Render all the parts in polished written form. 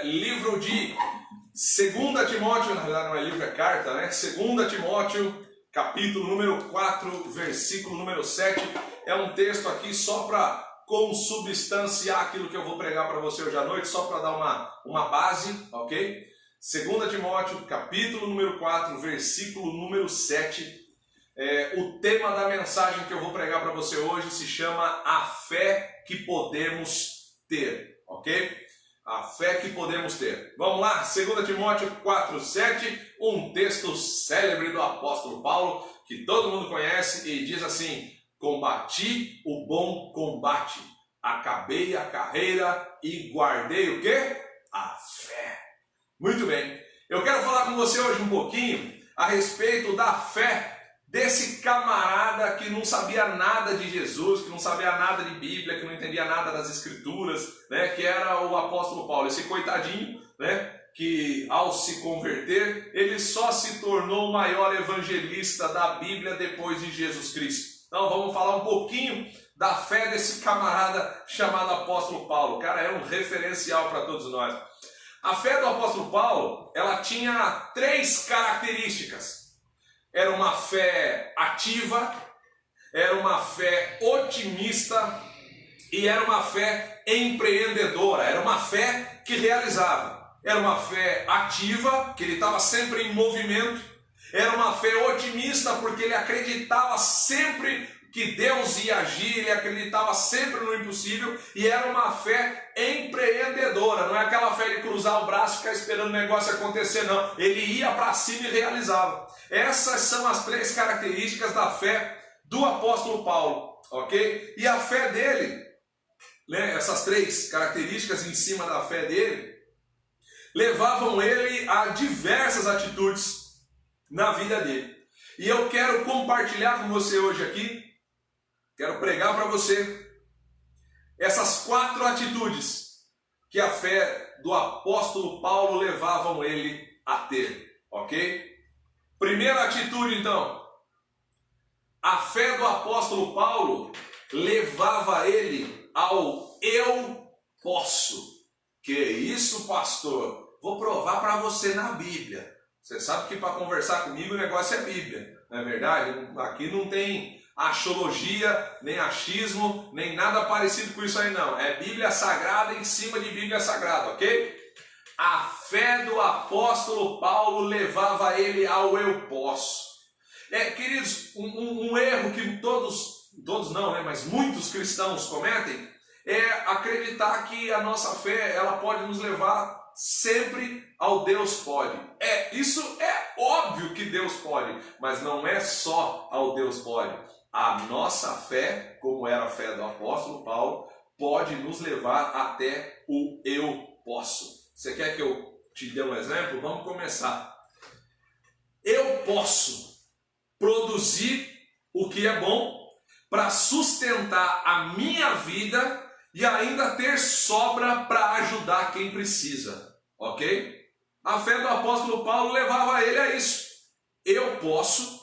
livro de 2 Timóteo, na verdade não é livro, é carta, né? 2 Timóteo, capítulo número 4, versículo número 7. É um texto aqui só para consubstanciar aquilo que eu vou pregar para você hoje à noite, só para dar uma base, ok? 2 Timóteo, capítulo número 4, versículo número 7. O tema da mensagem que eu vou pregar para você hoje se chama A Fé que Podemos Ter, ok? A fé que podemos ter. Vamos lá, 2 Timóteo 4, 7, um texto célebre do apóstolo Paulo, que todo mundo conhece, e diz assim: combati o bom combate, acabei a carreira e guardei o quê? A fé. Muito bem, eu quero falar com você hoje um pouquinho a respeito da fé desse camarada que não sabia nada de Jesus, que não sabia nada de Bíblia, que não entendia nada das Escrituras, né, que era o apóstolo Paulo, esse coitadinho, né, que ao se converter, ele só se tornou o maior evangelista da Bíblia depois de Jesus Cristo. Então vamos falar um pouquinho da fé desse camarada chamado apóstolo Paulo. Cara, é um referencial para todos nós. A fé do apóstolo Paulo, ela tinha 3 características. Era uma fé ativa, era uma fé otimista e era uma fé empreendedora. Era uma fé que realizava. Era uma fé ativa, que ele estava sempre em movimento. Era uma fé otimista, porque ele acreditava sempre que Deus ia agir, ele acreditava sempre no impossível. E era uma fé empreendedora, não é aquela fé de cruzar o braço e ficar esperando o negócio acontecer, não. Ele ia para cima e realizava. Essas são as 3 características da fé do apóstolo Paulo, ok? E a fé dele, né, essas 3 características em cima da fé dele, levavam ele a diversas atitudes na vida dele. E eu quero compartilhar com você hoje aqui, quero pregar para você essas 4 atitudes que a fé do apóstolo Paulo levavam ele a ter, ok? Primeira atitude, então, a fé do apóstolo Paulo levava ele ao eu posso. Que isso, pastor? Vou provar para você na Bíblia. Você sabe que para conversar comigo o negócio é Bíblia, não é verdade? Aqui não tem axologia, nem achismo, nem nada parecido com isso aí não. É Bíblia Sagrada em cima de Bíblia Sagrada, ok? A fé do apóstolo Paulo levava ele ao eu posso. Queridos, um erro que todos não, né, mas muitos cristãos cometem é acreditar que a nossa fé ela pode nos levar sempre ao Deus pode. Isso é óbvio que Deus pode, mas não é só ao Deus pode. A nossa fé, como era a fé do apóstolo Paulo, pode nos levar até o eu posso. Você quer que eu te dê um exemplo? Vamos começar. Eu posso produzir o que é bom para sustentar a minha vida e ainda ter sobra para ajudar quem precisa, ok? A fé do apóstolo Paulo levava ele a isso. Eu posso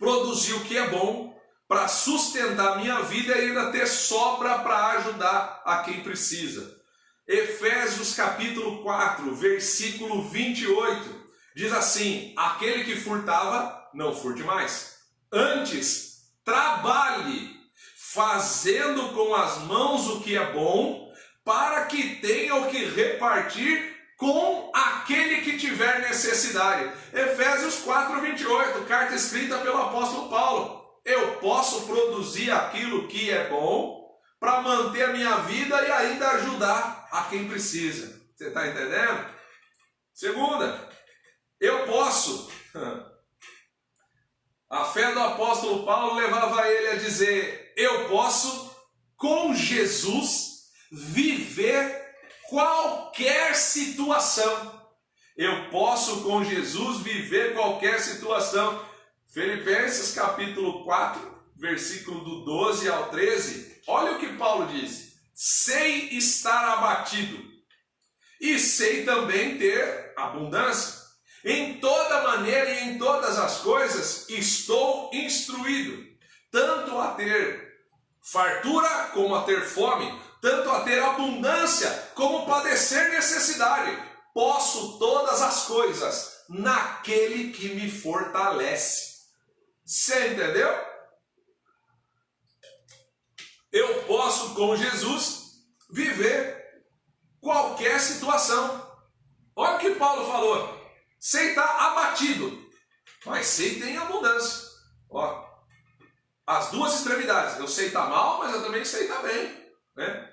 produzir o que é bom para sustentar a minha vida e ainda ter sobra para ajudar a quem precisa. Efésios capítulo 4, versículo 28, diz assim: aquele que furtava, não furte mais. Antes, trabalhe, fazendo com as mãos o que é bom, para que tenha o que repartir com aquele que tiver necessidade. Efésios 4, 28, carta escrita pelo apóstolo Paulo. Eu posso produzir aquilo que é bom para manter a minha vida e ainda ajudar a quem precisa. Você está entendendo? Segunda, eu posso. A fé do apóstolo Paulo levava ele a dizer: eu posso, com Jesus, viver qualquer situação. Eu posso, com Jesus, viver qualquer situação. Filipenses capítulo 4, versículo do 12 ao 13. Olha o que Paulo diz: sei estar abatido e sei também ter abundância. Em toda maneira e em todas as coisas estou instruído, tanto a ter fartura como a ter fome, tanto a ter abundância como padecer necessidade. Posso todas as coisas naquele que me fortalece. Você entendeu? Eu posso, com Jesus, viver qualquer situação. Olha o que Paulo falou. Sei estar abatido, mas sei que tem abundância. Ó, as duas extremidades. Eu sei estar mal, mas eu também sei estar bem, né?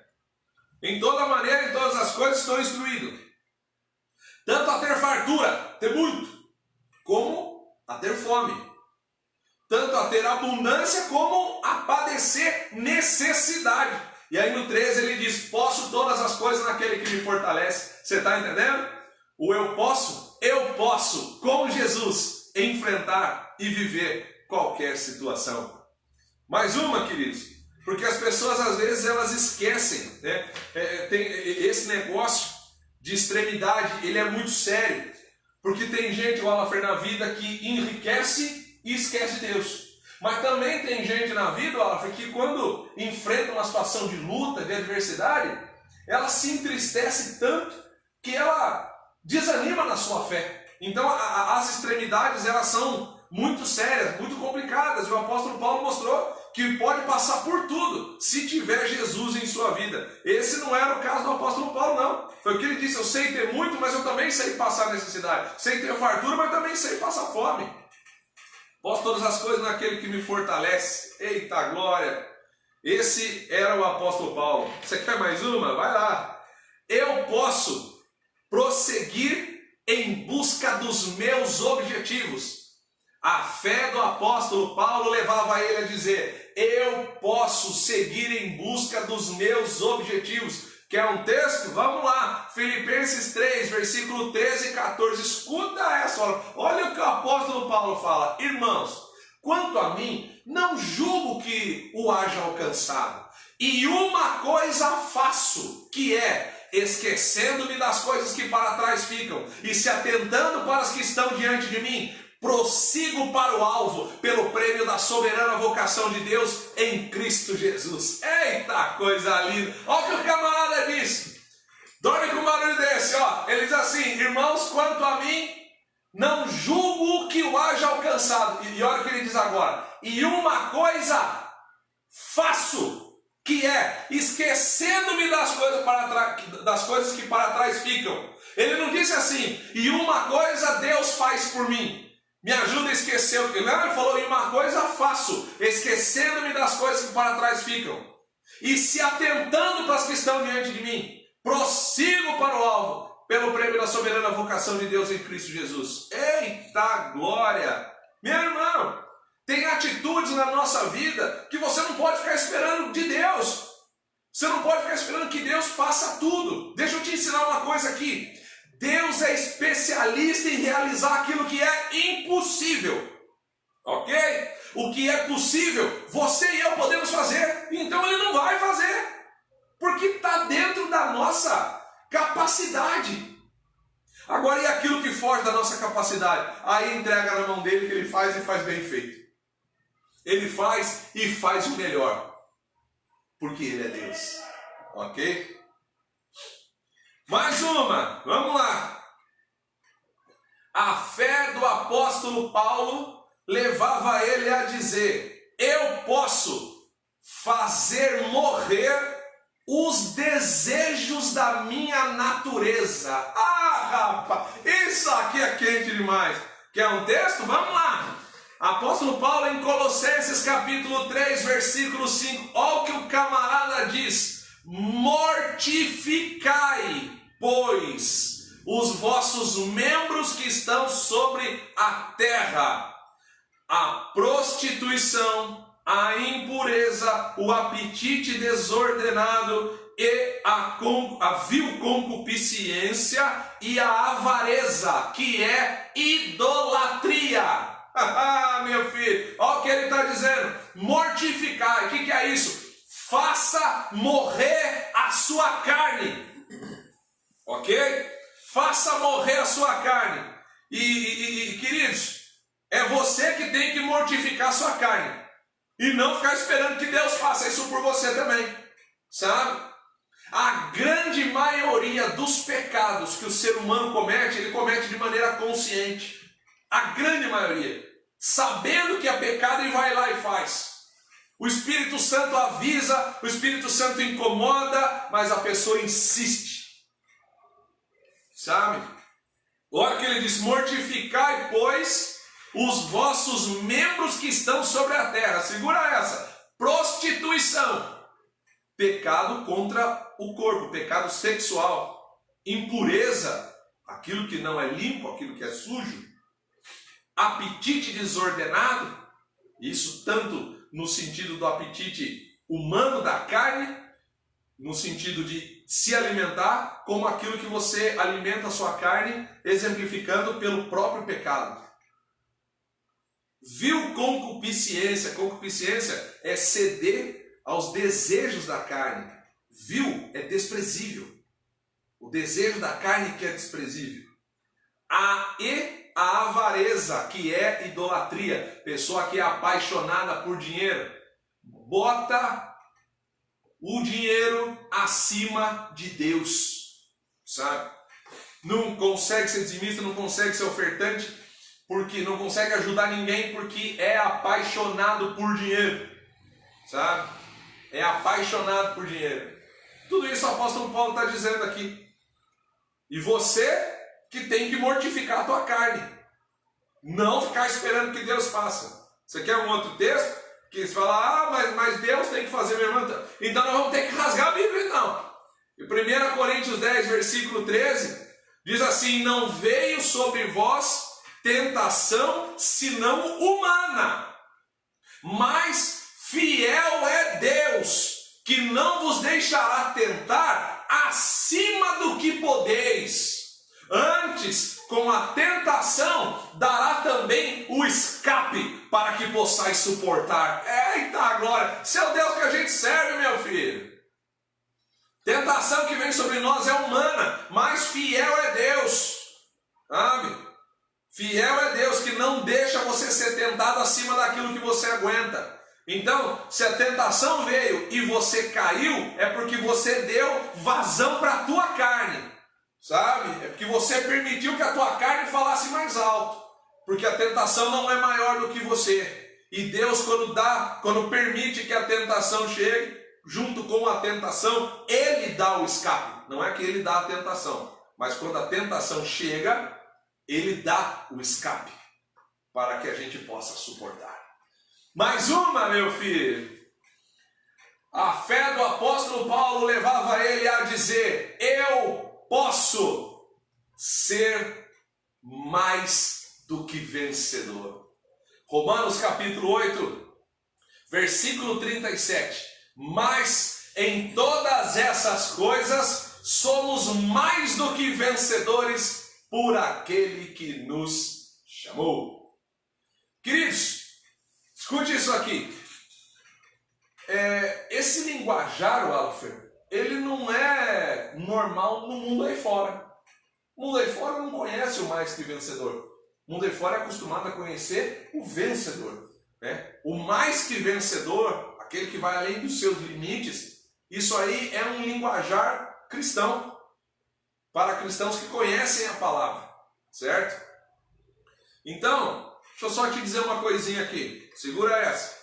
Em toda maneira, em todas as coisas, estou instruído. Tanto a ter fartura, ter muito, como a ter fome. Tanto a ter abundância, como a padecer necessidade. E aí no 13 ele diz, posso todas as coisas naquele que me fortalece. Você está entendendo? O eu posso, com Jesus, enfrentar e viver qualquer situação. Mais uma, queridos, porque as pessoas às vezes elas esquecem, né? Tem esse negócio de extremidade, ele é muito sério, porque tem gente, Wallafer, na vida que enriquece e esquece Deus. Mas também tem gente na vida, Wallafer, que quando enfrenta uma situação de luta, de adversidade, ela se entristece tanto que ela desanima na sua fé. Então as extremidades elas são muito sérias, muito complicadas. E o apóstolo Paulo mostrou que pode passar por tudo se tiver Jesus em sua vida. Esse não era o caso do apóstolo Paulo, não. Foi o que ele disse, eu sei ter muito, mas eu também sei passar necessidade. Sei ter fartura, mas também sei passar fome. Posso todas as coisas naquele que me fortalece. Eita glória! Esse era o apóstolo Paulo. Você quer mais uma? Vai lá. Eu posso prosseguir em busca dos meus objetivos. A fé do apóstolo Paulo levava ele a dizer, eu posso seguir em busca dos meus objetivos. Quer um texto? Vamos lá. Filipenses 3, versículo 13 e 14. Escuta essa. Olha o que o apóstolo Paulo fala. Irmãos, quanto a mim, não julgo que o haja alcançado. E uma coisa faço, que é, esquecendo-me das coisas que para trás ficam e se atentando para as que estão diante de mim, prossigo para o alvo, pelo prêmio da soberana vocação de Deus em Cristo Jesus. Eita, coisa linda! Olha o que o camarada disse. Dorme com um barulho desse, ó. Ele diz assim, irmãos, quanto a mim, não julgo que o haja alcançado. E olha o que ele diz agora. E uma coisa faço, que é, esquecendo-me das coisas que para trás ficam. Ele não disse assim, e uma coisa Deus faz por mim. Me ajuda a esquecer o que... Não, ele falou, e uma coisa faço, esquecendo-me das coisas que para trás ficam. E se atentando para as que estão diante de mim, prossigo para o alvo, pelo prêmio da soberana vocação de Deus em Cristo Jesus. Eita glória! Meu irmão, tem atitudes na nossa vida que você não pode ficar esperando de Deus. Você não pode ficar esperando que Deus faça tudo. Deixa eu te ensinar uma coisa aqui. Deus é especialista em realizar aquilo que é impossível. Ok? O que é possível, você e eu podemos fazer. Então Ele não vai fazer. Porque está dentro da nossa capacidade. Agora, e aquilo que foge da nossa capacidade? Aí entrega na mão dele que Ele faz e faz bem feito. Ele faz e faz o melhor. Porque Ele é Deus. Ok? Mais uma, vamos lá. A fé do apóstolo Paulo levava ele a dizer, eu posso fazer morrer os desejos da minha natureza. Ah, rapaz, isso aqui é quente demais. Quer um texto? Vamos lá. Apóstolo Paulo em Colossenses capítulo 3, versículo 5. Olha o que o camarada diz. Mortificai, pois, os vossos membros que estão sobre a terra, a prostituição, a impureza, o apetite desordenado e a vil concupiscência e a avareza, que é idolatria. Meu filho, olha o que ele está dizendo. Mortificai, o que é isso? Faça morrer a sua carne. Ok? Faça morrer a sua carne. E queridos, é você que tem que mortificar a sua carne. E não ficar esperando que Deus faça isso por você também. Sabe? A grande maioria dos pecados que o ser humano comete, ele comete de maneira consciente. A grande maioria. Sabendo que é pecado, ele vai lá e faz. O Espírito Santo avisa, o Espírito Santo incomoda, mas a pessoa insiste. Sabe? Olha que ele diz: mortificai, pois, os vossos membros que estão sobre a terra. Segura essa. Prostituição. Pecado contra o corpo, pecado sexual. Impureza, aquilo que não é limpo, aquilo que é sujo. Apetite desordenado, isso tanto no sentido do apetite humano da carne, no sentido de se alimentar, como aquilo que você alimenta a sua carne, exemplificando pelo próprio pecado. Vil concupiscência, concupiscência é ceder aos desejos da carne. Vil é desprezível. O desejo da carne que é desprezível. A avareza, que é idolatria. Pessoa que é apaixonada por dinheiro. Bota o dinheiro acima de Deus. Sabe? Não consegue ser dizimista, não consegue ser ofertante, porque não consegue ajudar ninguém porque é apaixonado por dinheiro. Sabe? É apaixonado por dinheiro. Tudo isso o apóstolo Paulo está dizendo aqui. E você que tem que mortificar a tua carne. Não ficar esperando que Deus faça. Você quer um outro texto? Que você fala, mas Deus tem que fazer, meu irmão. Então nós vamos ter que rasgar a Bíblia, não. E 1 Coríntios 10, versículo 13, diz assim: não veio sobre vós tentação senão humana, mas fiel é Deus, que não vos deixará tentar acima do que podeis. Antes, com a tentação, dará também o escape para que possais suportar. Eita glória! Esse é o Deus que a gente serve, meu filho. Tentação que vem sobre nós é humana, mas fiel é Deus. Sabe? Fiel é Deus, que não deixa você ser tentado acima daquilo que você aguenta. Então, se a tentação veio e você caiu, é porque você deu vazão para a tua carne. Sabe? É porque você permitiu que a tua carne falasse mais alto. Porque a tentação não é maior do que você. E Deus, quando permite que a tentação chegue, junto com a tentação, Ele dá o escape. Não é que Ele dá a tentação, mas quando a tentação chega, Ele dá o escape para que a gente possa suportar. Mais uma, meu filho. A fé do apóstolo Paulo levava ele a dizer: eu posso ser mais do que vencedor. Romanos capítulo 8, versículo 37. Mas em todas essas coisas somos mais do que vencedores por aquele que nos chamou. Queridos, escute isso aqui. Esse linguajar, Alfred, ele não é normal no mundo aí fora. O mundo aí fora não conhece o mais que vencedor. O mundo aí fora é acostumado a conhecer o vencedor. Né? O mais que vencedor, aquele que vai além dos seus limites, isso aí é um linguajar cristão. Para cristãos que conhecem a palavra. Certo? Então, deixa eu só te dizer uma coisinha aqui. Segura essa.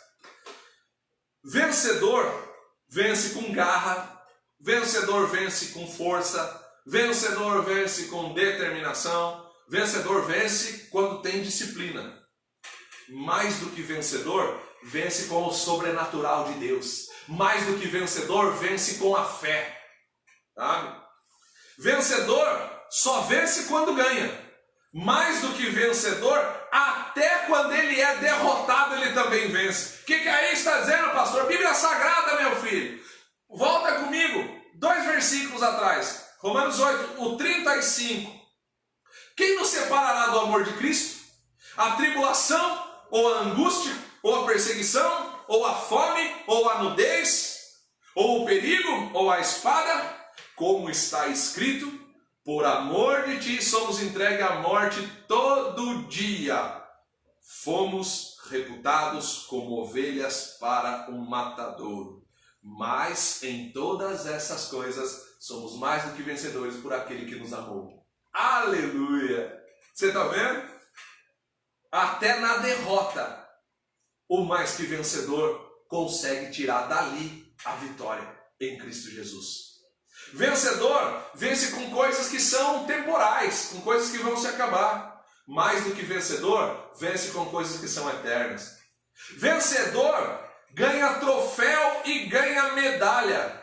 Vencedor vence com garra. Vencedor vence com força. Vencedor vence com determinação. Vencedor vence quando tem disciplina. Mais do que vencedor, vence com o sobrenatural de Deus. Mais do que vencedor, vence com a fé. Sabe? Vencedor só vence quando ganha. Mais do que vencedor, até quando ele é derrotado, ele também vence. O que aí está dizendo, pastor? Bíblia Sagrada, meu filho. Volta comigo, 2 versículos atrás. Romanos 8, o 35. Quem nos separará do amor de Cristo? A tribulação, ou a angústia, ou a perseguição, ou a fome, ou a nudez, ou o perigo, ou a espada? Como está escrito: por amor de ti somos entregues à morte todo dia. Fomos reputados como ovelhas para um matadouro. Mas em todas essas coisas somos mais do que vencedores por aquele que nos amou. Aleluia! Você está vendo? Até na derrota, o mais que vencedor consegue tirar dali a vitória em Cristo Jesus. Vencedor vence com coisas que são temporais, com coisas que vão se acabar. Mais do que vencedor, vence com coisas que são eternas. Vencedor ganha troféu e ganha medalha.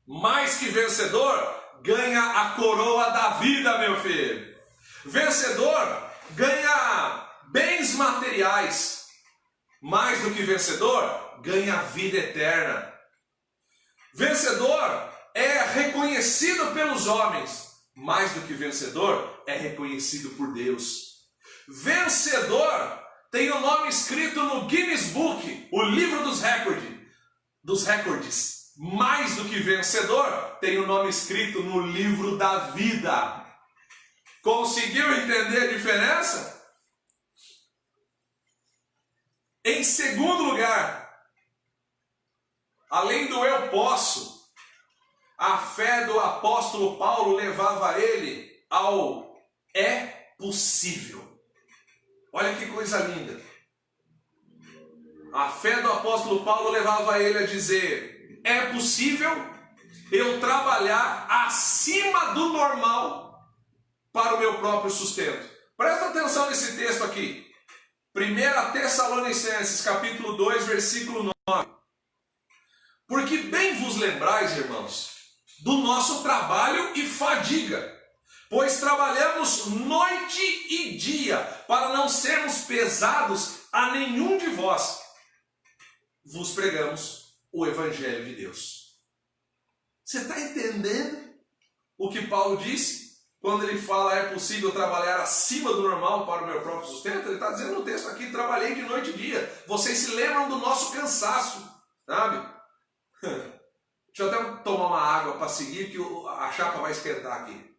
Mais que vencedor, ganha a coroa da vida, meu filho. Vencedor ganha bens materiais. Mais do que vencedor, ganha vida eterna. Vencedor é reconhecido pelos homens. Mais do que vencedor, é reconhecido por Deus. Vencedor tem o nome escrito no Guinness Book, o livro dos recordes. Mais do que vencedor, tem o nome escrito no livro da vida. Conseguiu entender a diferença? Em segundo lugar, além do eu posso, a fé do apóstolo Paulo levava ele ao é possível. Olha que coisa linda. A fé do apóstolo Paulo levava ele a dizer: é possível eu trabalhar acima do normal para o meu próprio sustento. Presta atenção nesse texto aqui. 1 Tessalonicenses, capítulo 2, versículo 9. Porque bem vos lembrais, irmãos, do nosso trabalho e fadiga, pois trabalhamos noite e dia, para não sermos pesados a nenhum de vós. Vos pregamos o Evangelho de Deus. Você está entendendo o que Paulo disse? Quando ele fala é possível trabalhar acima do normal para o meu próprio sustento, ele está dizendo no texto aqui, trabalhei de noite e dia. Vocês se lembram do nosso cansaço, sabe? Deixa eu até tomar uma água para seguir, que a chapa vai esquentar aqui.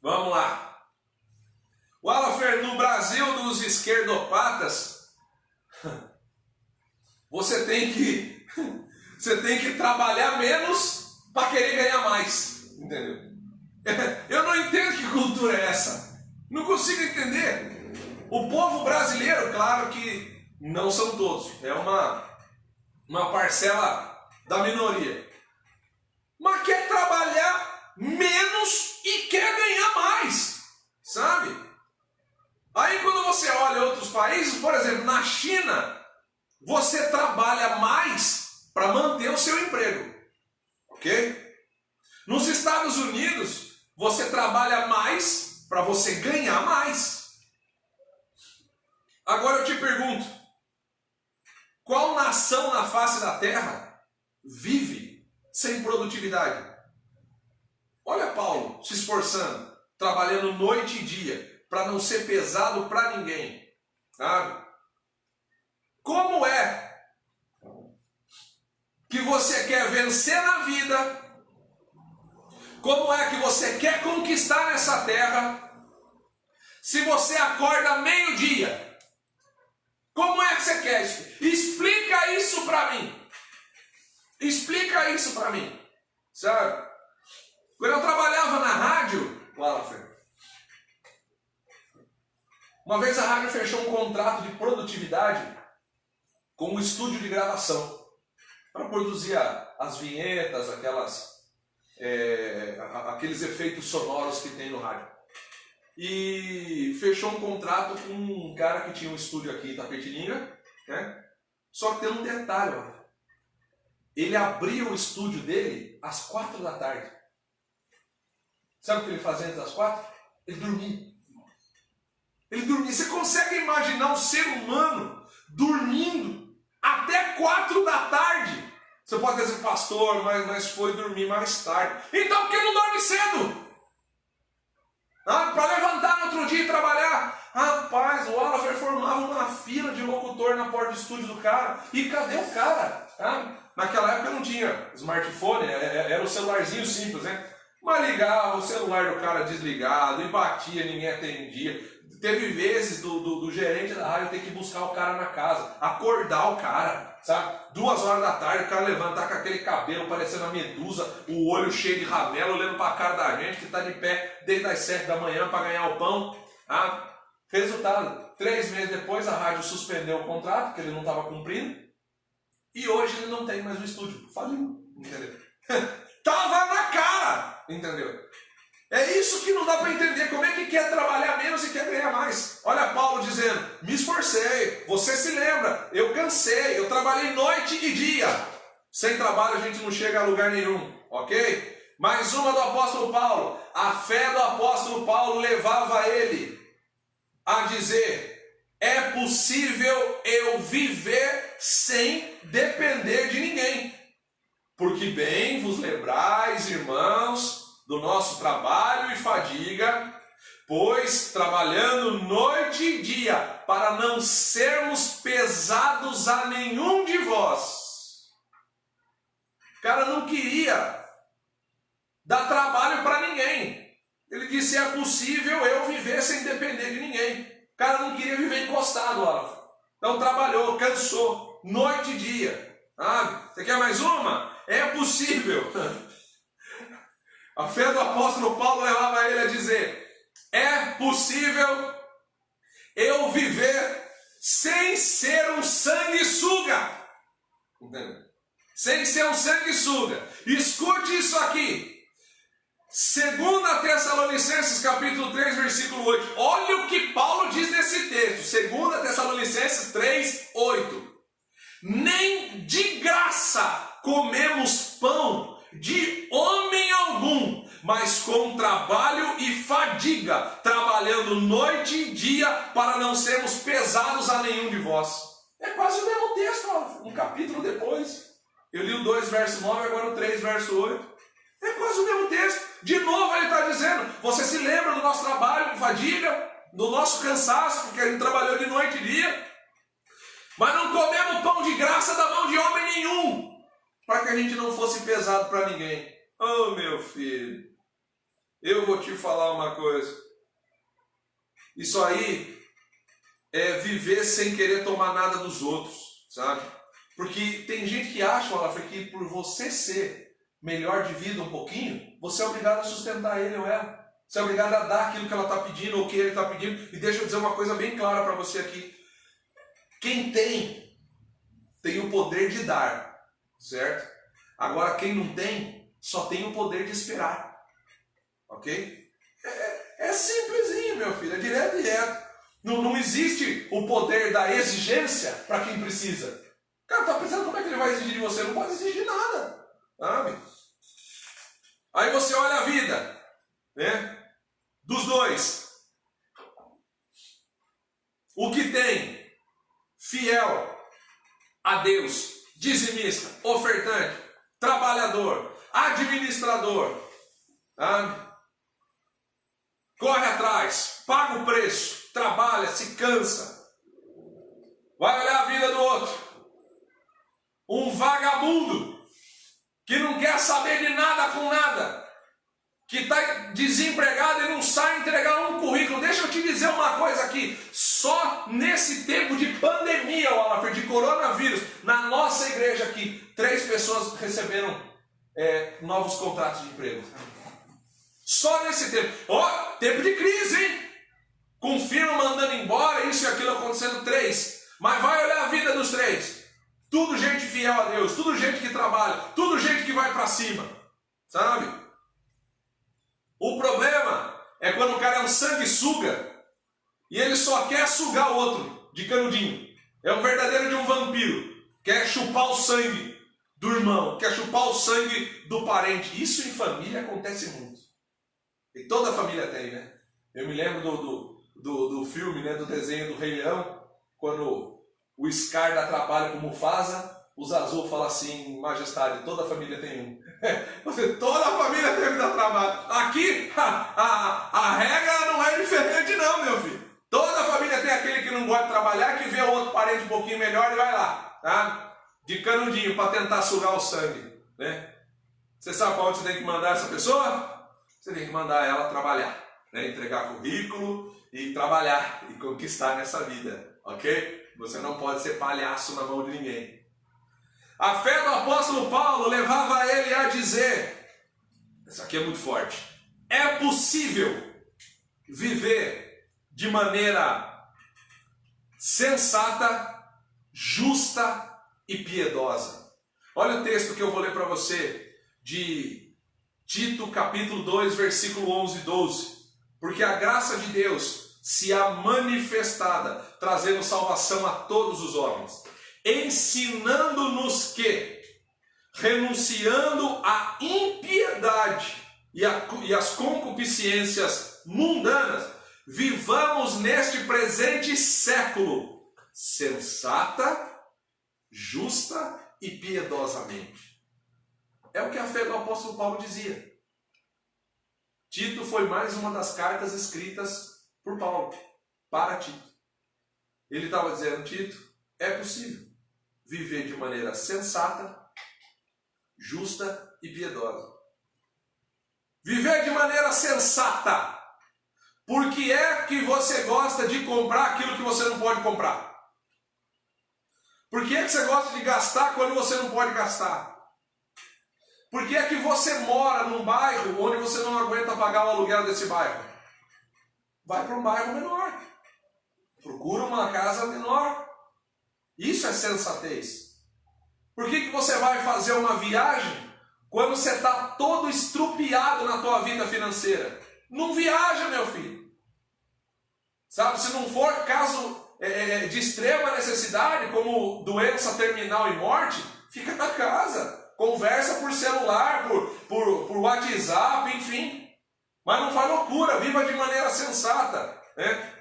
Vamos lá. Wallafer, no Brasil dos esquerdopatas, você tem que trabalhar menos para querer ganhar mais. Entendeu? Eu não entendo que cultura é essa. Não consigo entender. O povo brasileiro, claro que não são todos, é uma parcela da minoria, mas quer trabalhar menos e quer ganhar mais, sabe? Aí quando você olha outros países, por exemplo, na China, você trabalha mais para manter o seu emprego, ok? Nos Estados Unidos, você trabalha mais para você ganhar mais. Agora eu te pergunto, qual nação na face da terra vive sem produtividade? Olha Paulo se esforçando, trabalhando noite e dia, para não ser pesado para ninguém. Sabe? Como é que você quer vencer na vida? Como é que você quer conquistar nessa terra se você acorda meio-dia? Como é que você quer isso? Explica isso para mim. Explica isso para mim. Sabe? Quando eu trabalhava na rádio, uma vez a rádio fechou um contrato de produtividade com um estúdio de gravação para produzir as vinhetas, aqueles efeitos sonoros que tem no rádio. E fechou um contrato com um cara que tinha um estúdio aqui em Tapetininga, né? Só que tem um detalhe, ó. Ele abria o estúdio dele às 4 da tarde. Sabe o que ele fazia antes das 4? Ele dormia. Ele dormia. Você consegue imaginar um ser humano dormindo até 4 da tarde? Você pode dizer, pastor, mas foi dormir mais tarde. Então por que não dorme cedo? Para levantar no outro dia e trabalhar. Rapaz, o Wallafer formava uma fila de locutor na porta do estúdio do cara. E cadê o cara? Naquela época não tinha smartphone, era o celularzinho simples, né? Mas ligava, o celular do cara desligado, e batia, ninguém atendia. Teve vezes do gerente da rádio ter que buscar o cara na casa, acordar o cara, sabe? 2 horas da tarde, o cara levantar com aquele cabelo parecendo uma medusa, o olho cheio de ramela, olhando para a cara da gente que está de pé desde as 7 da manhã para ganhar o pão. Ah, resultado, 3 meses depois a rádio suspendeu o contrato, porque ele não estava cumprindo, e hoje ele não tem mais o estúdio. Faliu, entendeu? Tava na cara, entendeu? É isso que não dá para entender. Como é que quer trabalhar menos e quer ganhar mais? Olha Paulo dizendo, me esforcei, você se lembra, eu cansei, eu trabalhei noite e dia. Sem trabalho a gente não chega a lugar nenhum, ok? Mais uma do apóstolo Paulo. A fé do apóstolo Paulo levava ele a dizer, é possível eu viver sem depender de ninguém. Porque bem vos lembrais, irmãos, do nosso trabalho e fadiga, pois trabalhando noite e dia, para não sermos pesados a nenhum de vós. O cara não queria dar trabalho para ninguém. Ele disse, é possível eu viver sem depender de ninguém. O cara não queria viver encostado, Olaf. Então trabalhou, cansou, noite e dia. Ah, você quer mais uma? É possível. A fé do apóstolo Paulo levava ele a dizer, é possível eu viver sem ser um sanguessuga. Entendeu? Sem ser um sanguessuga. Escute isso aqui. 2 Tessalonicenses capítulo 3, versículo 8. Olha o que Paulo diz nesse texto. 2 Tessalonicenses 3, 8. Nem de graça comemos pão de homem algum, mas com trabalho e fadiga, trabalhando noite e dia, para não sermos pesados a nenhum de vós. É quase o mesmo texto, um capítulo depois. Eu li o 2, verso 9, agora o 3, verso 8. É quase o mesmo texto. De novo ele está dizendo, você se lembra do nosso trabalho com fadiga, do nosso cansaço, porque a gente trabalhou de noite e dia, mas não comemos pão de graça da mão de homem nenhum, para que a gente não fosse pesado para ninguém. Oh, meu filho, eu vou te falar uma coisa. Isso aí é viver sem querer tomar nada dos outros, sabe? Porque tem gente que acha, Olaf, que por você ser melhor de vida um pouquinho, você é obrigado a sustentar ele ou ela. Você é obrigado a dar aquilo que ela está pedindo ou que ele está pedindo. E deixa eu dizer uma coisa bem clara para você aqui. Quem tem o poder de dar, certo? Agora quem não tem, só tem o poder de esperar. Ok? É simplesinho, meu filho, é direto e reto. Não existe o poder da exigência para quem precisa. O cara está pensando como é que ele vai exigir de você? Não pode exigir nada, sabe? Aí você olha a vida, né? Dos dois. O que tem? Fiel a Deus, dizimista, ofertante, trabalhador, administrador, sabe? Corre atrás, paga o preço, trabalha, se cansa, vai olhar a vida do outro. Um vagabundo que não quer saber de nada com nada, que está desempregado e não sai entregar um currículo. Deixa eu te dizer uma coisa aqui, só nesse tempo de pandemia, Olaf, de coronavírus, na nossa igreja aqui, 3 pessoas receberam novos contratos de emprego. Só nesse tempo. Tempo de crise, hein? Com firma mandando embora, isso e aquilo acontecendo, 3. Mas vai olhar a vida dos 3. Tudo gente fiel a Deus, tudo gente que trabalha, tudo gente que vai para cima, sabe? O problema é quando o cara é um sanguessuga e ele só quer sugar o outro de canudinho. É o verdadeiro de um vampiro. Quer chupar o sangue do irmão, quer chupar o sangue do parente. Isso em família acontece muito. E toda família tem, né? Eu me lembro do filme, né, do desenho do Rei Leão, quando o Scar dá trabalho com Mufasa, o Zazu fala assim, majestade, toda família tem um. Toda a família tem que dar trabalho. Aqui, a regra não é diferente não, meu filho. Toda a família tem aquele que não gosta de trabalhar, que vê o outro parente um pouquinho melhor e vai lá, tá? De canudinho, para tentar sugar o sangue, né? Você sabe para onde você tem que mandar essa pessoa? Você tem que mandar ela trabalhar, né? Entregar currículo, e trabalhar e conquistar nessa vida, ok? Você não pode ser palhaço na mão de ninguém. A fé do apóstolo Paulo levava ele a dizer, isso aqui é muito forte, é possível viver de maneira sensata, justa e piedosa. Olha o texto que eu vou ler para você de Tito capítulo 2, versículo 11 e 12. Porque a graça de Deus se há manifestada, trazendo salvação a todos os homens, ensinando-nos que, renunciando à impiedade e às concupiscências mundanas, vivamos neste presente século sensata, justa e piedosamente. É o que a fé do apóstolo Paulo dizia. Tito foi mais uma das cartas escritas por Paulo para Tito. Ele estava dizendo, Tito, é possível viver de maneira sensata, justa e piedosa. Viver de maneira sensata. Por que é que você gosta de comprar aquilo que você não pode comprar? Por que é que você gosta de gastar quando você não pode gastar? Por que é que você mora num bairro onde você não aguenta pagar o aluguel desse bairro? Vai para um bairro menor. Procura uma casa menor. Isso é sensatez. Por que você vai fazer uma viagem quando você está todo estrupiado na tua vida financeira? Não viaja, meu filho. Sabe, se não for caso de extrema necessidade, como doença terminal e morte, fica na casa. Conversa por celular, por WhatsApp, enfim. Mas não faz loucura, viva de maneira sensata. Né?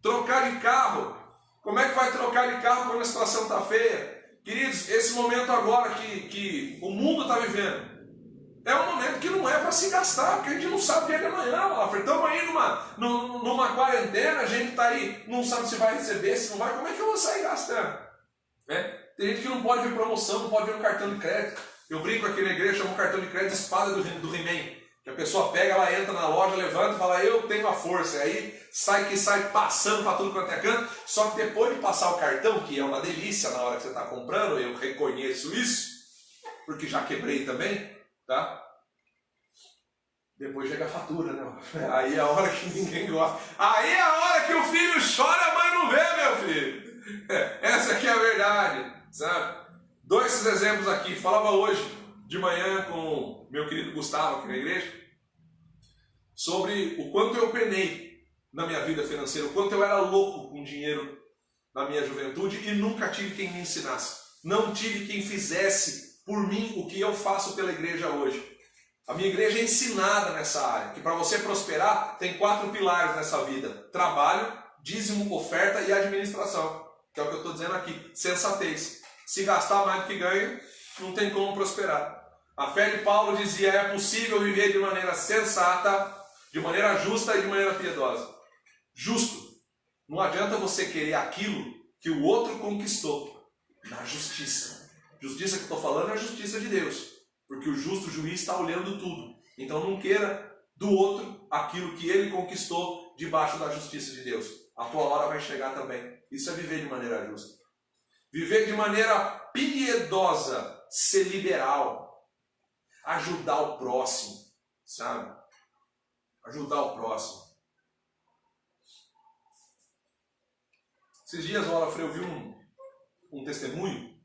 Trocar de carro. Como é que vai trocar de carro quando a situação está feia? Queridos, esse momento agora que o mundo está vivendo, é um momento que não é para se gastar, porque a gente não sabe o dia de amanhã. Estamos aí numa quarentena, a gente está aí, não sabe se vai receber, se não vai, como é que eu vou sair gastando? Tem gente que não pode ver promoção, não pode ver um cartão de crédito. Eu brinco aqui na igreja, chamo um cartão de crédito de espada do He-Man. Que a pessoa pega, ela entra na loja, levanta e fala, eu tenho a força. E aí sai passando para tudo quanto é canto. Só que depois de passar o cartão, que é uma delícia na hora que você está comprando, eu reconheço isso, porque já quebrei também, tá? Depois chega a fatura, né? Aí é a hora que ninguém gosta. Aí é a hora que o filho chora, a mãe não vê, meu filho. Essa aqui é a verdade, sabe? Dou esses exemplos aqui. Falava hoje de manhã com meu querido Gustavo aqui na igreja sobre o quanto eu penei na minha vida financeira, o quanto eu era louco com dinheiro na minha juventude e nunca tive quem me ensinasse. Não tive quem fizesse por mim o que eu faço pela igreja hoje. A minha igreja é ensinada nessa área, que para você prosperar tem 4 pilares nessa vida: trabalho, dízimo, oferta e administração. Que é o que eu estou dizendo aqui, sensatez. Se gastar mais do que ganha, não tem como prosperar. A fé de Paulo dizia, é possível viver de maneira sensata, de maneira justa e de maneira piedosa. Justo. Não adianta você querer aquilo que o outro conquistou na justiça. Justiça que eu estou falando é a justiça de Deus. Porque o justo juiz está olhando tudo. Então não queira do outro aquilo que ele conquistou debaixo da justiça de Deus. A tua hora vai chegar também. Isso é viver de maneira justa. Viver de maneira piedosa, ser liberal, ajudar o próximo, sabe? Ajudar o próximo. Esses dias, Olaf, eu vi um testemunho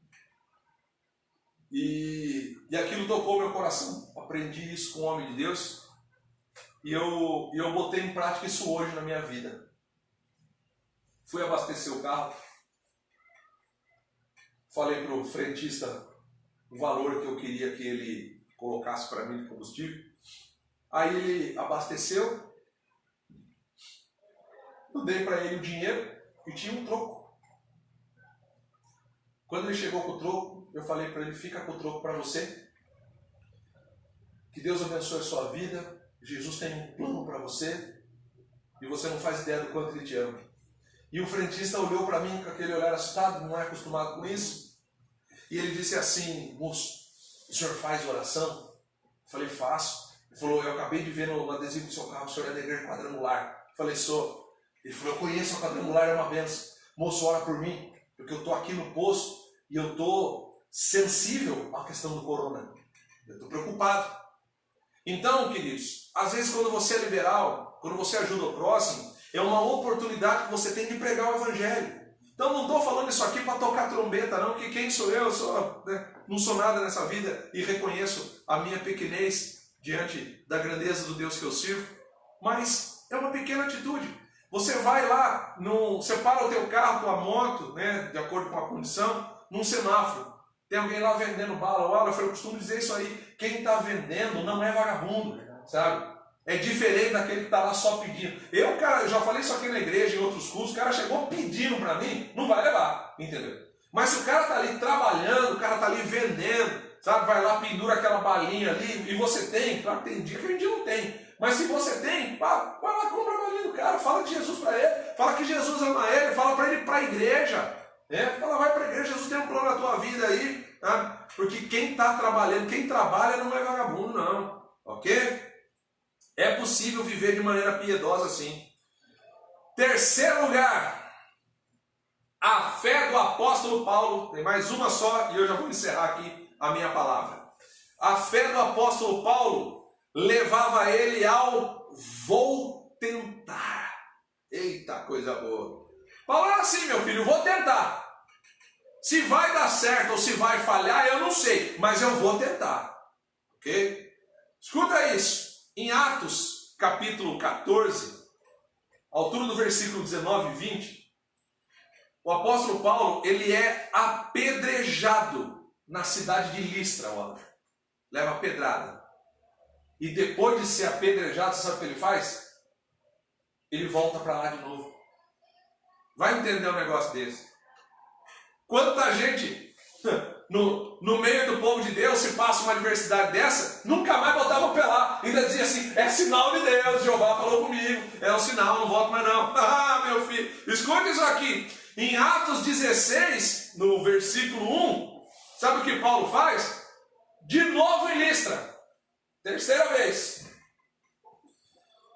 e aquilo tocou meu coração. Aprendi isso com o homem de Deus e eu botei em prática isso hoje na minha vida. Fui abastecer o carro, falei para o frentista o valor que eu queria que ele colocasse para mim de combustível. Aí ele abasteceu, eu dei para ele o dinheiro e tinha um troco. Quando ele chegou com o troco, eu falei para ele, fica com o troco para você. Que Deus abençoe a sua vida. Jesus tem um plano para você e você não faz ideia do quanto Ele te ama. E o frentista olhou para mim com aquele olhar assustado, não é acostumado com isso. E ele disse assim, moço, o senhor faz oração? Eu falei, faço. Ele falou, eu acabei de ver no adesivo do seu carro, o senhor é da igreja quadrangular. Eu falei, sou. Ele falou, eu conheço a quadrangular, é uma benção. Moço, ora por mim, porque eu estou aqui no posto e eu estou sensível à questão do corona. Eu estou preocupado. Então, queridos, às vezes quando você é liberal, quando você ajuda o próximo, é uma oportunidade que você tem de pregar o evangelho. Então não estou falando isso aqui para tocar trombeta, não, que quem sou eu? Não sou nada nessa vida e reconheço a minha pequenez diante da grandeza do Deus que eu sirvo. Mas é uma pequena atitude. Você vai lá, você para o teu carro, tua moto, né, de acordo com a condição, num semáforo. Tem alguém lá vendendo bala. Olha, eu costumo dizer isso aí. Quem está vendendo não é vagabundo, sabe? É diferente daquele que está lá só pedindo. Eu já falei isso aqui na igreja, em outros cursos, o cara chegou pedindo para mim, não vai levar, entendeu? Mas se o cara está ali trabalhando, o cara está ali vendendo, sabe? Vai lá, pendura aquela balinha ali, e você tem, claro que tem dia que a gente não tem. Mas se você tem, vai lá, compra a balinha do cara, fala de Jesus para ele, fala que Jesus ama ele, fala para ele ir para a igreja. Fala, vai para a igreja, Jesus tem um plano na tua vida aí, tá? Porque quem está trabalhando, quem trabalha não é vagabundo, não, ok? É possível viver de maneira piedosa assim. Terceiro lugar, a fé do apóstolo Paulo. Tem mais uma só e eu já vou encerrar aqui a minha palavra. A fé do apóstolo Paulo levava ele ao vou tentar. Eita, coisa boa. Paulo era assim, meu filho, vou tentar. Se vai dar certo ou se vai falhar, eu não sei, mas eu vou tentar. Ok? Escuta isso. Em Atos, capítulo 14, altura do versículo 19 e 20, o apóstolo Paulo, ele é apedrejado na cidade de Listra, olha. Leva pedrada. E depois de ser apedrejado, você sabe o que ele faz? Ele volta para lá de novo. Vai entender um negócio desse. Quanta gente no meio do povo de Deus, se passa uma adversidade dessa, nunca mais botava o pé lá. Ainda dizia assim, é sinal de Deus, Jeová falou comigo, é um sinal, não volto mais não. Ah, meu filho, escute isso aqui. Em Atos 16, no versículo 1, sabe o que Paulo faz? De novo em Listra. Terceira vez.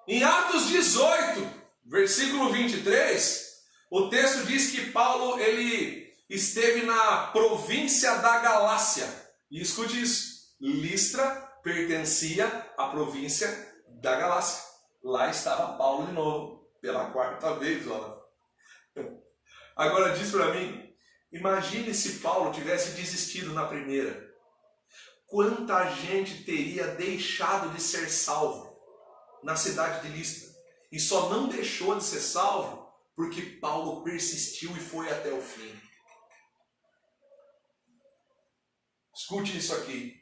Em Atos 18, versículo 23, o texto diz que Paulo, ele esteve na província da Galácia. E escute isso. Listra pertencia à província da Galácia. Lá estava Paulo de novo. Pela quarta vez, olha. Agora diz para mim, imagine se Paulo tivesse desistido na primeira. Quanta gente teria deixado de ser salvo na cidade de Listra. E só não deixou de ser salvo porque Paulo persistiu e foi até o fim. Escute isso aqui.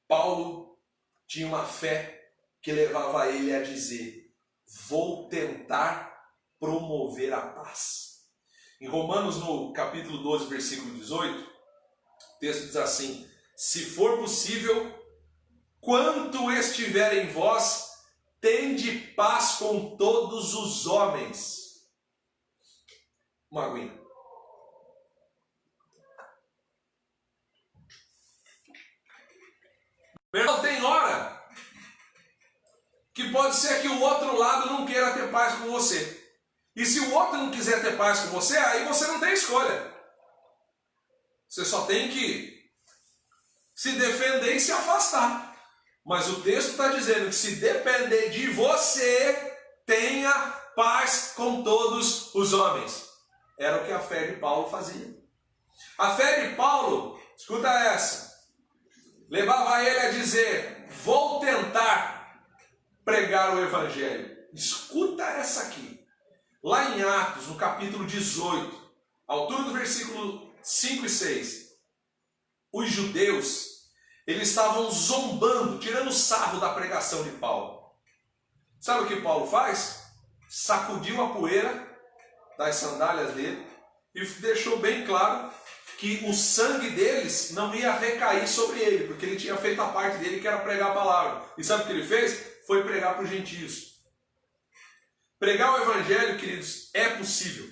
Paulo tinha uma fé que levava ele a dizer, vou tentar promover a paz. Em Romanos, no capítulo 12, versículo 18, o texto diz assim, se for possível, quanto estiver em vós, tende paz com todos os homens. Uma aguinha. Irmão, tem hora que pode ser que o outro lado não queira ter paz com você. E se o outro não quiser ter paz com você, aí você não tem escolha. Você só tem que se defender e se afastar. Mas o texto está dizendo que se depender de você, tenha paz com todos os homens. Era o que a fé de Paulo fazia. A fé de Paulo, escuta essa, levava ele a dizer, vou tentar pregar o evangelho. Escuta essa aqui. Lá em Atos, no capítulo 18, altura do versículo 5 e 6, os judeus, eles estavam zombando, tirando sarro da pregação de Paulo. Sabe o que Paulo faz? Sacudiu a poeira das sandálias dele e deixou bem claro que o sangue deles não ia recair sobre ele, porque ele tinha feito a parte dele que era pregar a palavra. E sabe o que ele fez? Foi pregar para os gentios. Pregar o evangelho, queridos, é possível.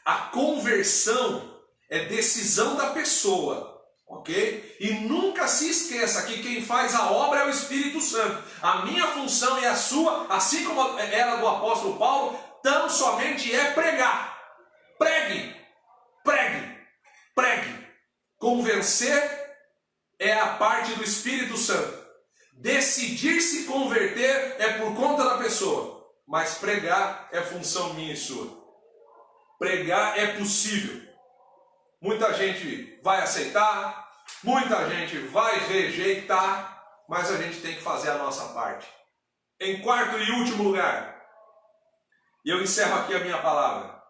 A conversão é decisão da pessoa, Ok? E nunca se esqueça que quem faz a obra é o Espírito Santo. A minha função e a sua, assim como era do apóstolo Paulo, tão somente é pregar. Pregue, pregue, pregue. Convencer é a parte do Espírito Santo. Decidir se converter é por conta da pessoa. Mas pregar é função minha e sua. Pregar é possível. Muita gente vai aceitar, muita gente vai rejeitar, mas a gente tem que fazer a nossa parte. Em quarto e último lugar, e eu encerro aqui a minha palavra,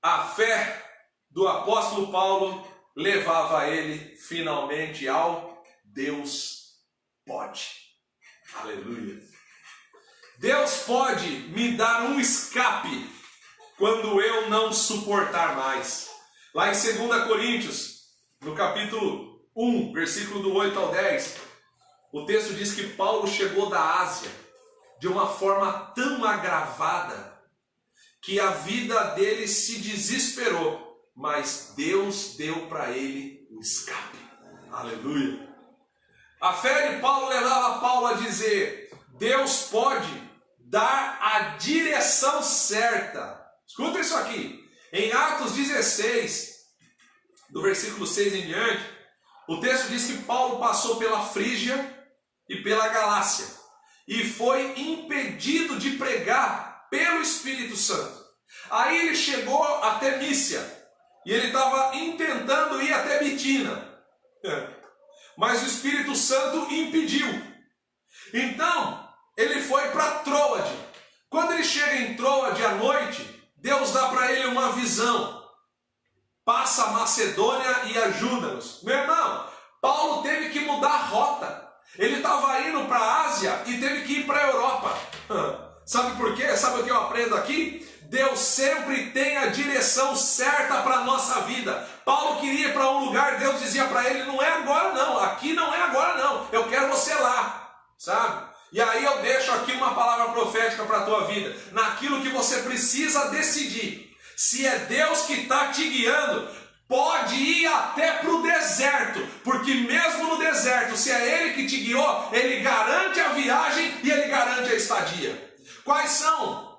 a fé do apóstolo Paulo levava ele finalmente ao Deus pode. Aleluia. Deus pode me dar um escape quando eu não suportar mais. Lá em 2 Coríntios, no capítulo 1, versículo do 8 ao 10, o texto diz que Paulo chegou da Ásia de uma forma tão agravada que a vida dele se desesperou, mas Deus deu para ele um escape. Aleluia! A fé de Paulo levava Paulo a dizer: Deus pode dar a direção certa. Escuta isso aqui. Em Atos 16, do versículo 6 em diante, o texto diz que Paulo passou pela Frígia e pela Galácia e foi impedido de pregar pelo Espírito Santo. Aí ele chegou até Mísia e ele estava intentando ir até Bitina, mas o Espírito Santo impediu. Então ele foi para Troade. Quando ele chega em Troade à noite, Deus dá para ele uma visão. Passa a Macedônia e ajuda-nos. Meu irmão, Paulo teve que mudar a rota. Ele estava indo para a Ásia e teve que ir para a Europa. Sabe por quê? Sabe o que eu aprendo aqui? Deus sempre tem a direção certa para a nossa vida. Paulo queria ir para um lugar, Deus dizia para ele: não é agora não, aqui não é agora não, eu quero você lá, sabe? E aí eu deixo aqui uma palavra profética para a tua vida, naquilo que você precisa decidir. Se é Deus que está te guiando, pode ir até para o deserto, porque mesmo no deserto, se é Ele que te guiou, Ele garante a viagem e Ele garante a estadia. Quais são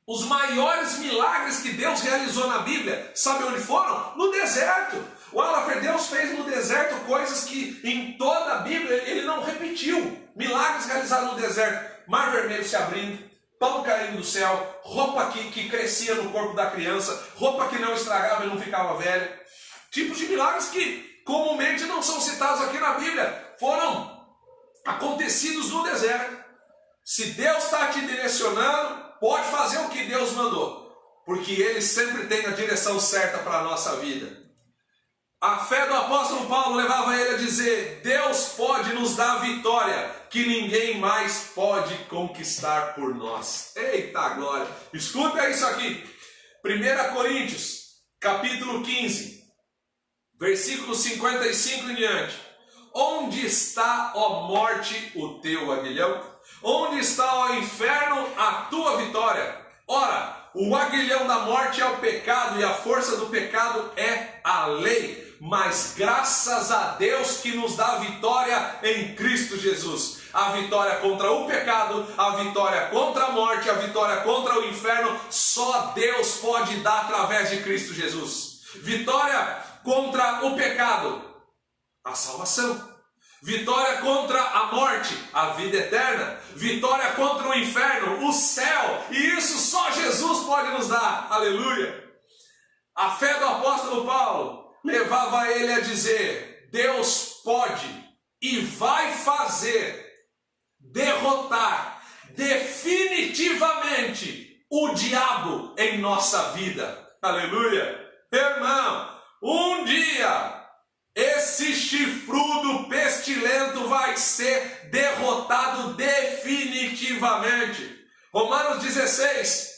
os maiores milagres que Deus realizou na Bíblia? Sabe onde foram? No deserto. O Alafer, Deus fez no deserto coisas que em toda a Bíblia Ele não repetiu. Milagres realizados no deserto. Mar Vermelho se abrindo, pão caindo do céu, roupa que crescia no corpo da criança, roupa que não estragava e não ficava velha. Tipos de milagres que comumente não são citados aqui na Bíblia, foram acontecidos no deserto. Se Deus está te direcionando, pode fazer o que Deus mandou, porque Ele sempre tem a direção certa para a nossa vida. A fé do apóstolo Paulo levava ele a dizer: Deus pode nos dar vitória que ninguém mais pode conquistar por nós. Eita glória! Escuta isso aqui. 1 Coríntios, capítulo 15, versículo 55 em diante. Onde está, ó morte, o teu aguilhão? Onde está, ó inferno, a tua vitória? Ora, o aguilhão da morte é o pecado e a força do pecado é a lei. Mas graças a Deus que nos dá vitória em Cristo Jesus. A vitória contra o pecado, a vitória contra a morte, a vitória contra o inferno, só Deus pode dar através de Cristo Jesus. Vitória contra o pecado, a salvação. Vitória contra a morte, a vida eterna. Vitória contra o inferno, o céu. E isso só Jesus pode nos dar. Aleluia. A fé do apóstolo Paulo levava ele a dizer: Deus pode e vai fazer derrotar definitivamente o diabo em nossa vida. Aleluia. Irmão, um dia esse chifrudo pestilento vai ser derrotado definitivamente. Romanos 16,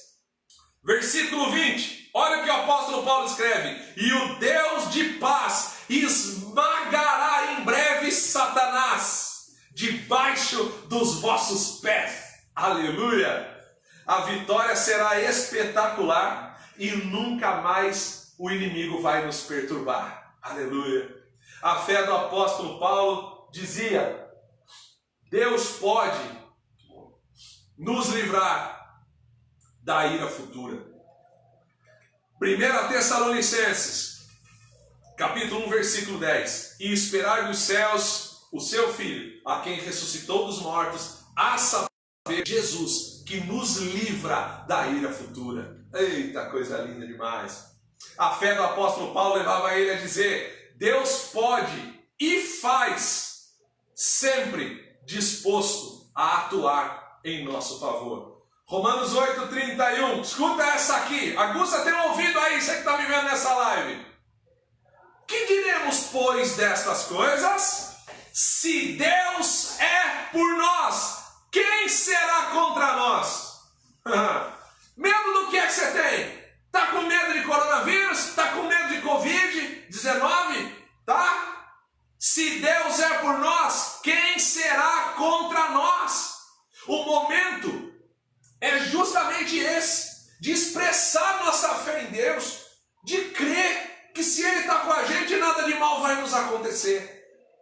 versículo 20. Olha o que o apóstolo Paulo escreve: e o Deus de paz esmagará em breve Satanás debaixo dos vossos pés. Aleluia! A vitória será espetacular e nunca mais o inimigo vai nos perturbar. Aleluia! A fé do apóstolo Paulo dizia: Deus pode nos livrar da ira futura. 1 Tessalonicenses, capítulo 1, versículo 10. E esperar dos céus o seu Filho, a quem ressuscitou dos mortos, a saber, Jesus, que nos livra da ira futura. Eita, coisa linda demais. A fé do apóstolo Paulo levava ele a dizer: Deus pode e faz, sempre disposto a atuar em nosso favor. Romanos 8:31. Escuta essa aqui. Aguça teu ouvido aí, você que está me vendo nessa live. Que diremos, pois, destas coisas? Se Deus é por nós, quem será contra nós? Medo do que é que você tem? Está com medo de coronavírus? Está com medo de Covid-19? Tá? Se Deus é por nós, quem será contra nós? O momento é justamente esse, de expressar nossa fé em Deus, de crer que se Ele está com a gente, nada de mal vai nos acontecer.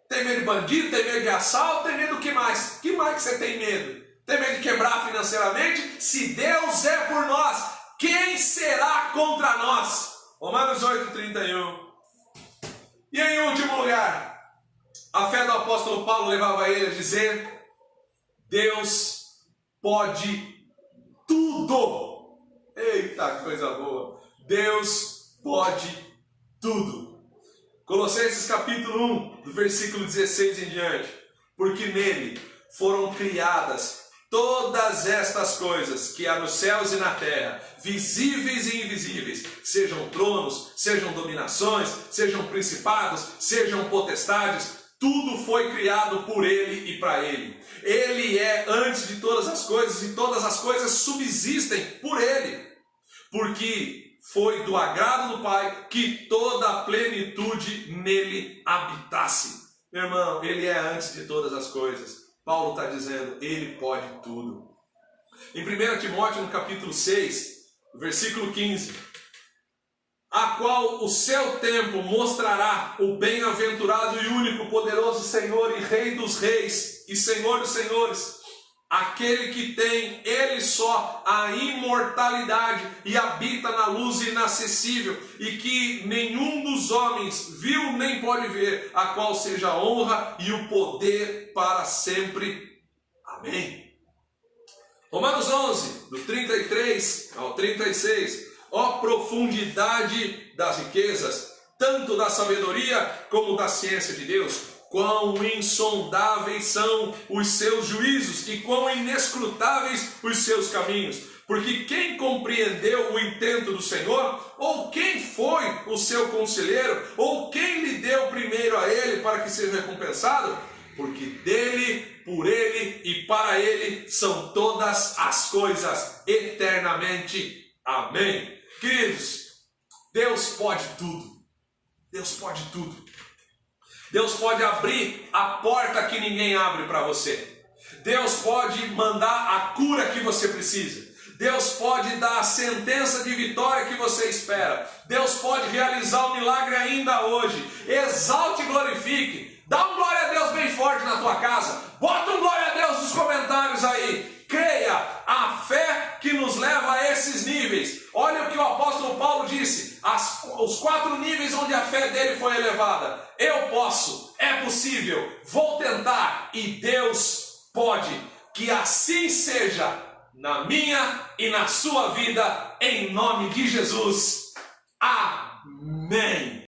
Tem medo de bandido, tem medo de assalto, tem medo do que mais? Que mais que você tem medo? Tem medo de quebrar financeiramente? Se Deus é por nós, quem será contra nós? Romanos 8:31. E em último lugar, a fé do apóstolo Paulo levava ele a dizer: Deus pode tudo. Eita, coisa boa. Deus pode tudo. Colossenses capítulo 1, do versículo 16 em diante. Porque nele foram criadas todas estas coisas que há nos céus e na terra, visíveis e invisíveis, sejam tronos, sejam dominações, sejam principados, sejam potestades, tudo foi criado por Ele e para Ele. Ele é antes de todas as coisas e todas as coisas subsistem por Ele. Porque foi do agrado do Pai que toda a plenitude nele habitasse. Meu irmão, Ele é antes de todas as coisas. Paulo está dizendo, Ele pode tudo. Em 1 Timóteo, no capítulo 6, versículo 15. A qual o seu tempo mostrará o bem-aventurado e único, poderoso Senhor e Rei dos reis e Senhor dos senhores, aquele que tem Ele só a imortalidade e habita na luz inacessível e que nenhum dos homens viu nem pode ver, a qual seja a honra e o poder para sempre. Amém. Romanos 11, do 33 ao 36. Ó profundidade das riquezas, tanto da sabedoria como da ciência de Deus, quão insondáveis são os seus juízos e quão inescrutáveis os seus caminhos. Porque quem compreendeu o intento do Senhor? Ou quem foi o seu conselheiro? Ou quem lhe deu primeiro a ele para que seja recompensado? Porque dele, por ele e para ele são todas as coisas eternamente. Amém. Queridos, Deus pode tudo. Deus pode tudo. Deus pode abrir a porta que ninguém abre para você. Deus pode mandar a cura que você precisa. Deus pode dar a sentença de vitória que você espera. Deus pode realizar o milagre ainda hoje. Exalte e glorifique. Dá um glória a Deus bem forte na tua casa. Bota um glória a Deus nos comentários aí. Creia, a fé que nos leva a esses níveis. Olha o que o apóstolo Paulo disse. Os 4 níveis onde a fé dele foi elevada. Eu posso, é possível, vou tentar e Deus pode. Que assim seja na minha e na sua vida, em nome de Jesus. Amém.